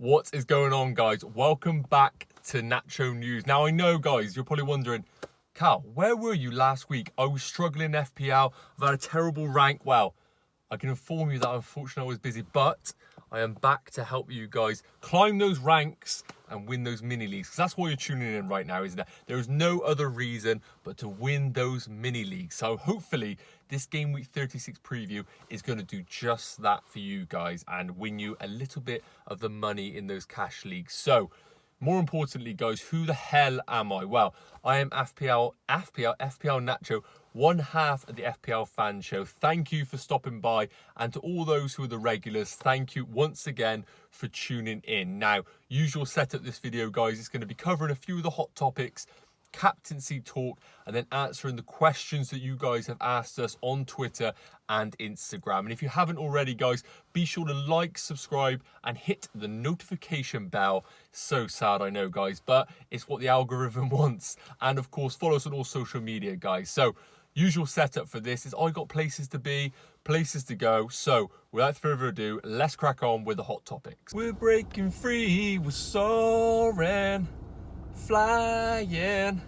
What is going on, guys? Welcome back to Nacho News. Now, I know, guys, you're probably wondering, Cal, where were you last week? I was struggling in FPL. I've had a terrible rank. Well, I can inform you that unfortunately I was busy, but I am back to help you guys climb those ranks and win those mini leagues. Because that's why you're tuning in right now, isn't it? There is no other reason but to win those mini leagues. So hopefully this Game Week 36 preview is going to do just that for you guys and win you a little bit of the money in those cash leagues. So more importantly, guys, who the hell am I? Well, I am FPL Nacho, one half of the FPL fan show. Thank you for stopping by, and to all those who are the regulars, thank you once again for tuning in. Now, usual setup this video, guys, it's going to be covering a few of the hot topics, captaincy talk, and then answering the questions that you guys have asked us on Twitter and Instagram. And if you haven't already, guys, be sure to like, subscribe, and hit the notification bell. So sad, I know, guys, but it's what the algorithm wants. And of course, follow us on all social media, guys. So usual setup for this is I got places to be, places to go. So without further ado, let's crack on with the hot topics. We're breaking free, we're soaring, flying.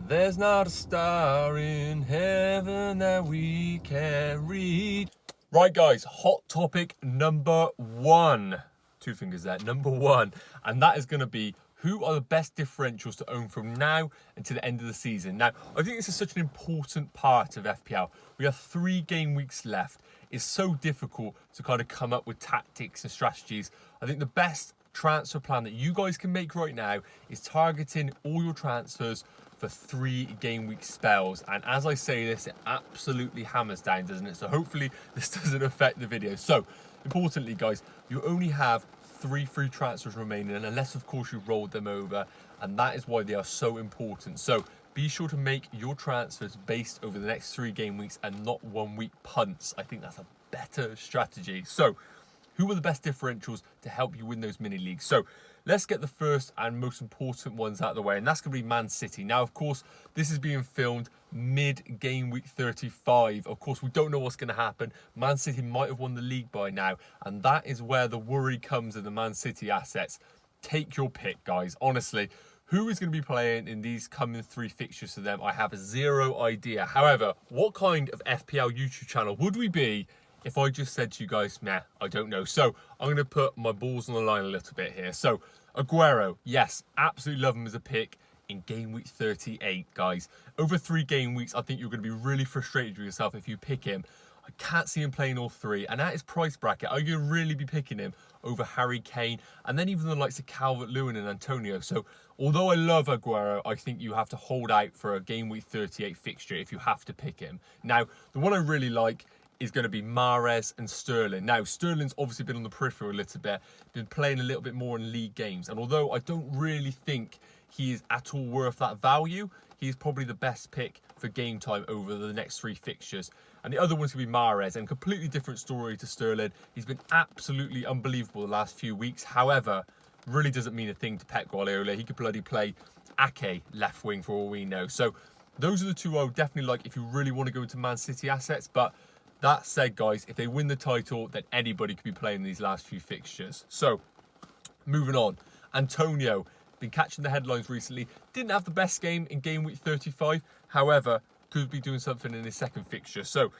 There's not a star in heaven that we can reach. Right, guys, hot topic number one. Two fingers there, number one. And that is going to be, who are the best differentials to own from now until the end of the season? Now, I think this is such an important part of FPL. We have 3 game weeks left. It's so difficult to kind of come up with tactics and strategies. I think the best transfer plan that you guys can make right now is targeting all your transfers for 3 game week spells. And as I say this, it absolutely hammers down, doesn't it? So hopefully this doesn't affect the video. So importantly, guys, you only have 3 free transfers remaining, unless of course you rolled them over, and that is why they are so important. So be sure to make your transfers based over the next 3 game weeks and not 1 week punts. I think that's a better strategy. So who are the best differentials to help you win those mini leagues? So let's get the first and most important ones out of the way, and that's going to be Man City. Now, of course, this is being filmed mid-game week 35. Of course, we don't know what's going to happen. Man City might have won the league by now, and that is where the worry comes in the Man City assets. Take your pick, guys. Honestly, who is going to be playing in these coming 3 fixtures for them? I have zero idea. However, what kind of FPL YouTube channel would we be if I just said to you guys, nah, I don't know? So I'm going to put my balls on the line a little bit here. So Aguero, yes, absolutely love him as a pick in game week 38, guys. Over 3 game weeks, I think you're going to be really frustrated with yourself if you pick him. I can't see him playing all 3. And at his price bracket, are you going to really be picking him over Harry Kane? And then even the likes of Calvert-Lewin and Antonio. So although I love Aguero, I think you have to hold out for a game week 38 fixture if you have to pick him. Now, the one I really like is going to be Mahrez and Sterling. Now, Sterling's obviously been on the periphery a little bit, been playing a little bit more in league games. And although I don't really think he is at all worth that value, he's probably the best pick for game time over the next 3 fixtures. And the other one's going to be Mahrez, and completely different story to Sterling. He's been absolutely unbelievable the last few weeks. However, really doesn't mean a thing to Pep Guardiola. He could bloody play Ake left wing for all we know. So those are the 2 I would definitely like if you really want to go into Man City assets. But that said, guys, if they win the title, then anybody could be playing these last few fixtures. So, moving on. Antonio, been catching the headlines recently. Didn't have the best game in game week 35. However, could be doing something in his second fixture. So,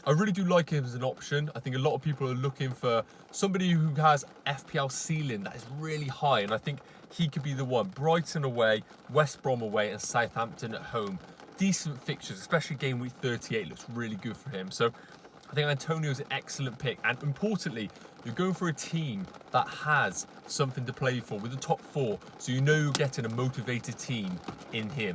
I really do like him as an option. I think a lot of people are looking for somebody who has FPL ceiling that is really high. And I think he could be the one. Brighton away, West Brom away, and Southampton at home. Decent fixtures, especially game week 38 looks really good for him. So I think Antonio's an excellent pick. And importantly, you're going for a team that has something to play for with the top 4. So you know you're getting a motivated team in him.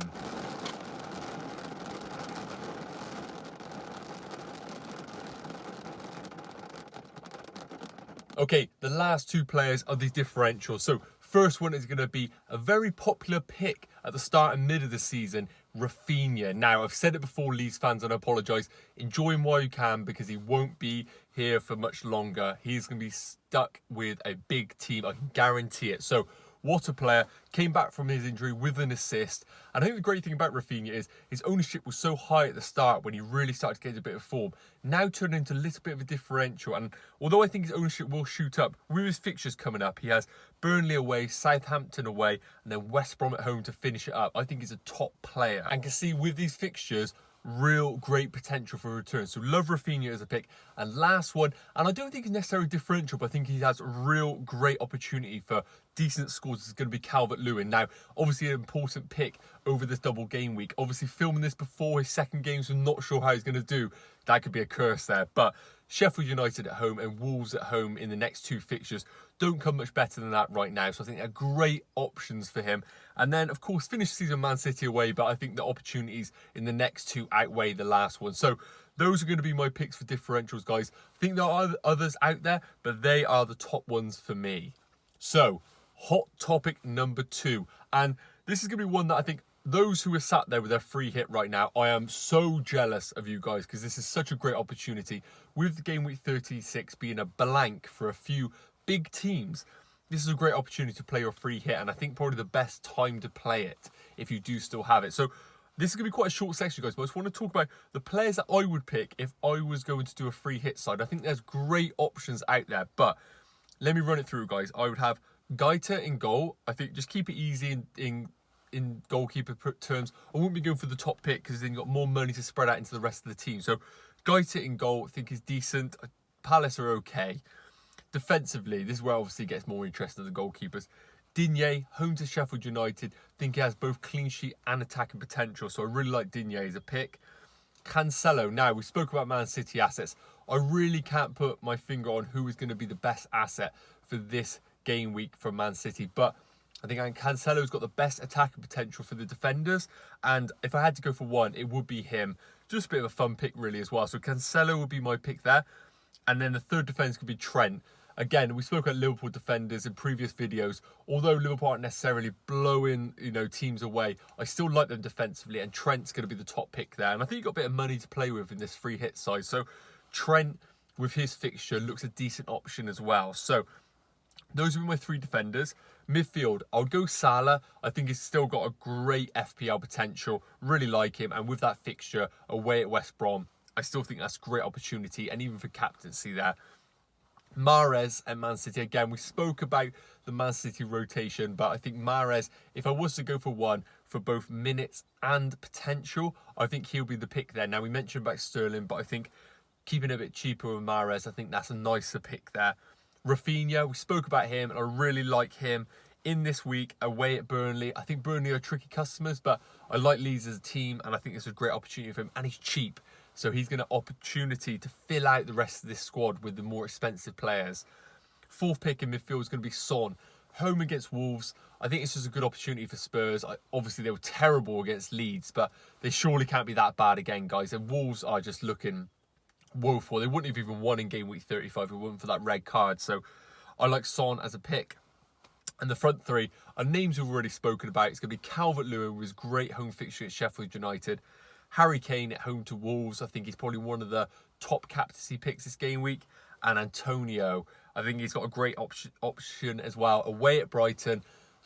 Okay, the last 2 players are the differentials. So first one is going to be a very popular pick at the start and mid of the season, Rafinha. Now, I've said it before, Leeds fans, and I apologise. Enjoy him while you can, because he won't be here for much longer. He's going to be stuck with a big team. I can guarantee it. So what a player. Came back from his injury with an assist. And I think the great thing about Rafinha is his ownership was so high at the start when he really started to get a bit of form. Now turned into a little bit of a differential. And although I think his ownership will shoot up, with his fixtures coming up, he has Burnley away, Southampton away, and then West Brom at home to finish it up. I think he's a top player. And can see with these fixtures, real great potential for a return. So love Rafinha as a pick. And last one, and I don't think he's necessarily differential, but I think he has real great opportunity for decent scores. Is going to be Calvert-Lewin. Now, obviously an important pick over this double game week. Obviously filming this before his second game, so I'm not sure how he's going to do. That could be a curse there. But Sheffield United at home and Wolves at home in the next two fixtures don't come much better than that right now. So I think they're great options for him. And then, of course, finish the season Man City away, but I think the opportunities in the next two outweigh the last one. So those are going to be my picks for differentials, guys. I think there are others out there, but they are the top ones for me. So, hot topic number 2. And this is going to be one that I think those who are sat there with their free hit right now, I am so jealous of you guys because this is such a great opportunity. With the game week 36 being a blank for a few big teams, this is a great opportunity to play your free hit, and I think probably the best time to play it if you do still have it. So this is going to be quite a short section, guys, but I just want to talk about the players that I would pick if I was going to do a free hit side. I think there's great options out there, but let me run it through, guys. I would have Gaita in goal. I think just keep it easy in goalkeeper terms. I wouldn't be going for the top pick because then you've got more money to spread out into the rest of the team. So Gaita in goal, I think is decent. Palace are okay. Defensively, this is where obviously it gets more interesting than the goalkeepers. Digne, home to Sheffield United, I think he has both clean sheet and attacking potential, so I really like Digne as a pick. Cancelo, now we spoke about Man City assets. I really can't put my finger on who is going to be the best asset for this game week for Man City, but I think Cancelo's got the best attacking potential for the defenders, and if I had to go for one, it would be him. Just a bit of a fun pick really as well, so Cancelo would be my pick there. And then the third defence could be Trent. Again, we spoke about Liverpool defenders in previous videos. Although Liverpool aren't necessarily blowing, teams away, I still like them defensively, and Trent's going to be the top pick there. And I think you've got a bit of money to play with in this free hit side. So Trent, with his fixture, looks a decent option as well. So those would be my three defenders. Midfield, I'll go Salah. I think he's still got a great FPL potential. Really like him. And with that fixture away at West Brom, I still think that's a great opportunity. And even for captaincy there. Mahrez and Man City, again, we spoke about the Man City rotation, but I think Mahrez, if I was to go for one for both minutes and potential, I think he'll be the pick there. Now, we mentioned about Sterling, but I think keeping it a bit cheaper with Mahrez, I think that's a nicer pick there. Rafinha, we spoke about him, and I really like him in this week away at Burnley. I think Burnley are tricky customers, but I like Leeds as a team, and I think it's a great opportunity for him, and he's cheap. So he's going to opportunity to fill out the rest of this squad with the more expensive players. Fourth pick in midfield is going to be Son. Home against Wolves. I think it's just a good opportunity for Spurs. Obviously, they were terrible against Leeds, but they surely can't be that bad again, guys. And Wolves are just looking woeful. They wouldn't have even won in game week 35 if it wasn't for that red card. So I like Son as a pick. And the front three are names we've already spoken about. It's going to be Calvert-Lewin with his great home fixture at Sheffield United. Harry Kane at home to Wolves. I think he's probably one of the top captaincy picks this game week. And Antonio, I think he's got a great option as well. Away at Brighton.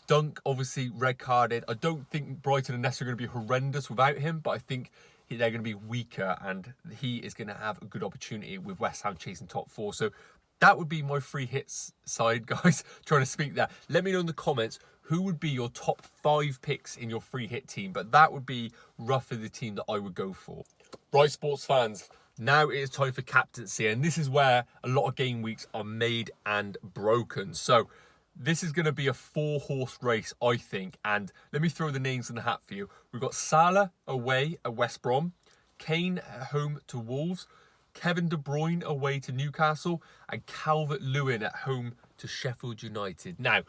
Dunk, obviously, red carded. I don't think Brighton are necessarily going to be horrendous without him, but I think they're going to be weaker, and he is going to have a good opportunity with West Ham chasing top four. So that would be my free hits side, guys. Trying to speak there. Let me know in the comments who would be your top 5 picks in your free hit team, but that would be roughly the team that I would go for. Right, sports fans, now it is time for captaincy, and this is where a lot of game weeks are made and broken. So this is going to be a 4-horse race, I think, and let me throw the names in the hat for you. We've got Salah away at West Brom, Kane at home to Wolves, Kevin De Bruyne away to Newcastle, and Calvert-Lewin at home to Sheffield United. Now,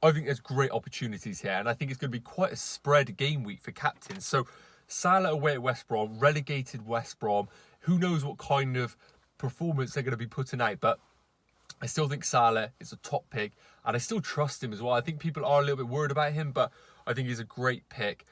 I think there's great opportunities here, and I think it's going to be quite a spread game week for captains. So Salah away at West Brom, relegated West Brom. Who knows what kind of performance they're going to be putting out, but I still think Salah is a top pick, and I still trust him as well. I think people are a little bit worried about him, but I think he's a great pick.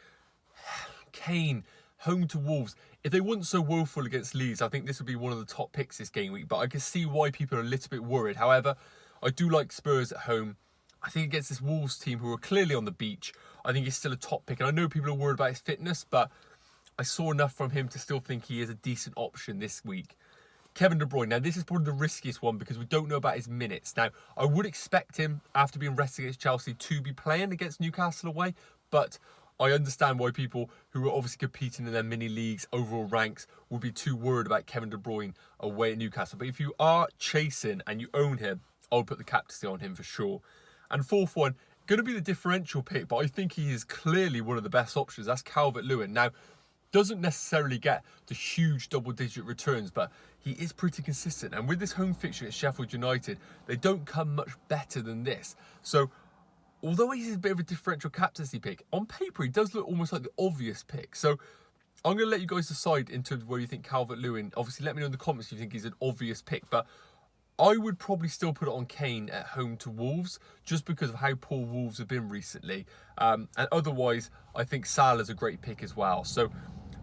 Kane, home to Wolves. If they weren't so woeful against Leeds, I think this would be one of the top picks this game week, but I can see why people are a little bit worried. However, I do like Spurs at home. I think against this Wolves team who are clearly on the beach, I think he's still a top pick. And I know people are worried about his fitness, but I saw enough from him to still think he is a decent option this week. Kevin De Bruyne. Now, this is probably the riskiest one because we don't know about his minutes. Now, I would expect him, after being rested against Chelsea, to be playing against Newcastle away. But I understand why people who are obviously competing in their mini leagues, overall ranks, would be too worried about Kevin De Bruyne away at Newcastle. But if you are chasing and you own him, I would put the captaincy on him for sure. And fourth one, going to be the differential pick, but I think he is clearly one of the best options. That's Calvert-Lewin. Now, doesn't necessarily get the huge double-digit returns, but he is pretty consistent. And with this home fixture at Sheffield United, they don't come much better than this. So, although he's a bit of a differential captaincy pick, on paper he does look almost like the obvious pick. So, I'm going to let you guys decide in terms of where you think Calvert-Lewin. Obviously, let me know in the comments if you think he's an obvious pick, but I would probably still put it on Kane at home to Wolves, just because of how poor Wolves have been recently. And otherwise, I think Salah's a great pick as well. So,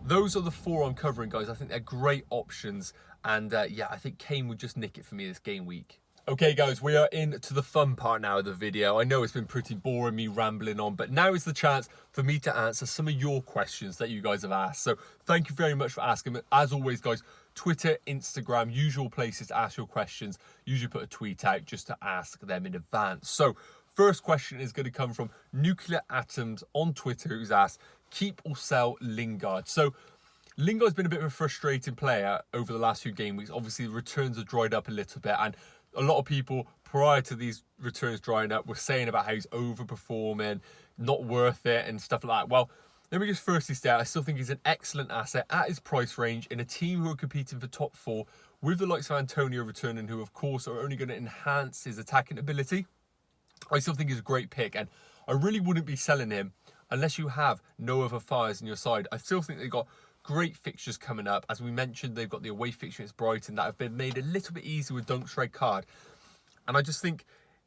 those are the four I'm covering, guys. I think they're great options. And yeah, I think Kane would just nick it for me this game week. Okay, guys, we are into the fun part now of the video. I know it's been pretty boring, me rambling on, but now is the chance for me to answer some of your questions that you guys have asked. So thank you very much for asking. As always, guys, Twitter, Instagram, usual places to ask your questions. Usually put a tweet out just to ask them in advance. So first question is going to come from Nuclear Atoms on Twitter, who's asked, keep or sell Lingard? So Lingard's been a bit of a frustrating player over the last few game weeks. Obviously, the returns have dried up a little bit, and a lot of people prior to these returns drying up were saying about how he's overperforming, not worth it, and stuff like that. Well, let me just firstly state, I still think he's an excellent asset at his price range in a team who are competing for top four, with the likes of Antonio returning, who of course are only going to enhance his attacking ability. I still think he's a great pick, and I really wouldn't be selling him unless you have no other fires in your side. I still think they've got great fixtures coming up. As we mentioned, they've got the away fixture against Brighton that have been made a little bit easier with Dunk's red card. And I just think,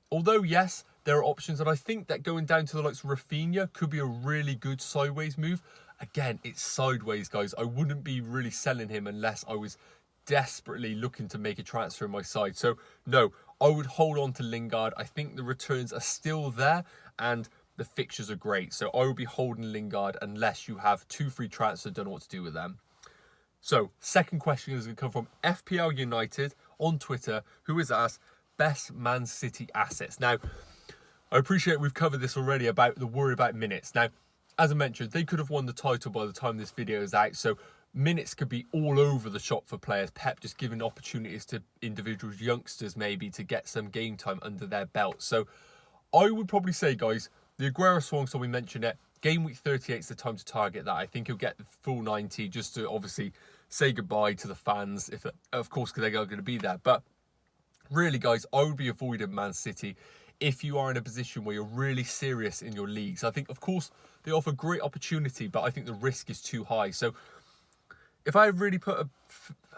although, yes, there are options, and I think that going down to the likes of Rafinha could be a really good sideways move. Again, it's sideways, guys. I wouldn't be really selling him unless I was desperately looking to make a transfer in my side. So, no, I would hold on to Lingard. I think the returns are still there, and the fixtures are great. So I will be holding Lingard unless you have 2 free transfers, don't know what to do with them. So, second question is going to come from FPL United on Twitter, who has asked, best Man City assets. Now, I appreciate we've covered this already about the worry about minutes. Now, as I mentioned, they could have won the title by the time this video is out, so minutes could be all over the shop for players. Pep just giving opportunities to individuals, youngsters maybe, to get some game time under their belt. So I would probably say, guys, the Aguero Swan, so we mentioned it, game week 38 is the time to target that. I think he'll get the full 90 just to obviously say goodbye to the fans, if of course, because they're going to be there. But really, guys, I would be avoiding Man City if you are in a position where you're really serious in your leagues. I think, of course, they offer great opportunity, but I think the risk is too high. So if I really put a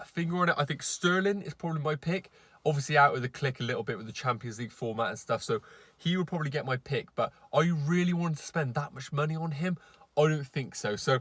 finger on it, I think Sterling is probably my pick. Obviously out of the click a little bit with the Champions League format and stuff, so he would probably get my pick. But are you really wanting to spend that much money on him? I don't think so. So,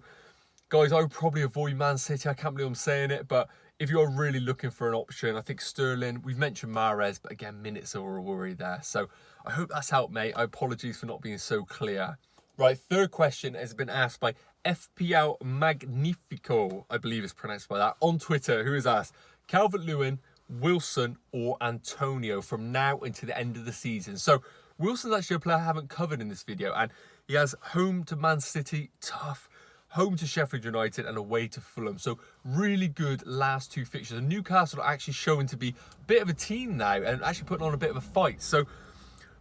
guys, I would probably avoid Man City. I can't believe I'm saying it, but if you're really looking for an option, I think Sterling. We've mentioned Mahrez, but again, minutes are a worry there. So I hope that's helped, mate. I apologize for not being so clear. Right, third question has been asked by FPL Magnifico, I believe it's pronounced by that, on Twitter, who has asked, Calvert-Lewin, Wilson or Antonio from now until the end of the season. So Wilson's actually a player I haven't covered in this video, and he has home to Man City, tough, home to Sheffield United and away to Fulham. So really good last 2 fixtures. And Newcastle are actually showing to be a bit of a team now and actually putting on a bit of a fight. So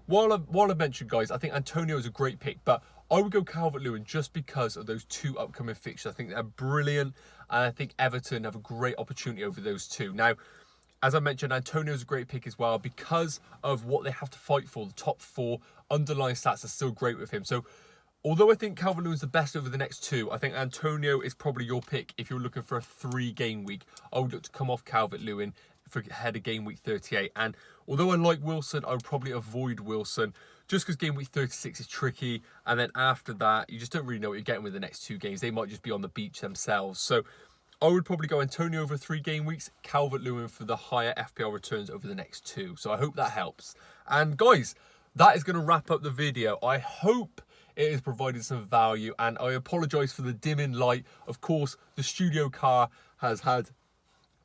while I've mentioned, guys, I think Antonio is a great pick, but I would go Calvert-Lewin just because of those 2 upcoming fixtures. I think they're brilliant, and I think Everton have a great opportunity over those 2. Now, as I mentioned, Antonio's a great pick as well because of what they have to fight for. The top 4 underlying stats are still great with him. So although I think Calvert-Lewin's the best over the next 2, I think Antonio is probably your pick if you're looking for a 3-game week. I would look to come off Calvert-Lewin for ahead of game week 38. And although I like Wilson, I would probably avoid Wilson just because game week 36 is tricky. And then after that, you just don't really know what you're getting with the next 2 games. They might just be on the beach themselves. So I would probably go Antonio over 3 game weeks, Calvert-Lewin for the higher FPL returns over the next 2. So I hope that helps. And guys, that is going to wrap up the video. I hope it has provided some value, and I apologise for the dimming light. Of course, the studio car has had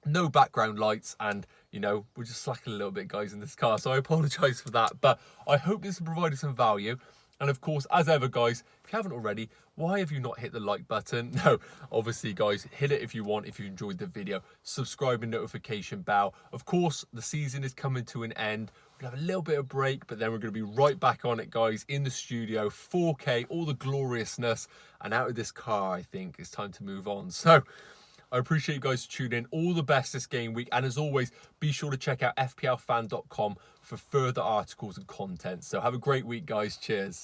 no background lights, and you know, we're just slacking a little bit, guys, in this car, so I apologise for that. But I hope this has provided some value. And of course, as ever, guys, if you haven't already, why have you not hit the like button? No, obviously, guys, hit it if you want, if you enjoyed the video. Subscribe and notification bell. Of course, the season is coming to an end. We'll have a little bit of break, but then we're going to be right back on it, guys, in the studio, 4K, all the gloriousness. And out of this car, I think it's time to move on. So I appreciate you guys tuning in. All the best this game week. And as always, be sure to check out fplfan.com for further articles and content. So have a great week, guys. Cheers.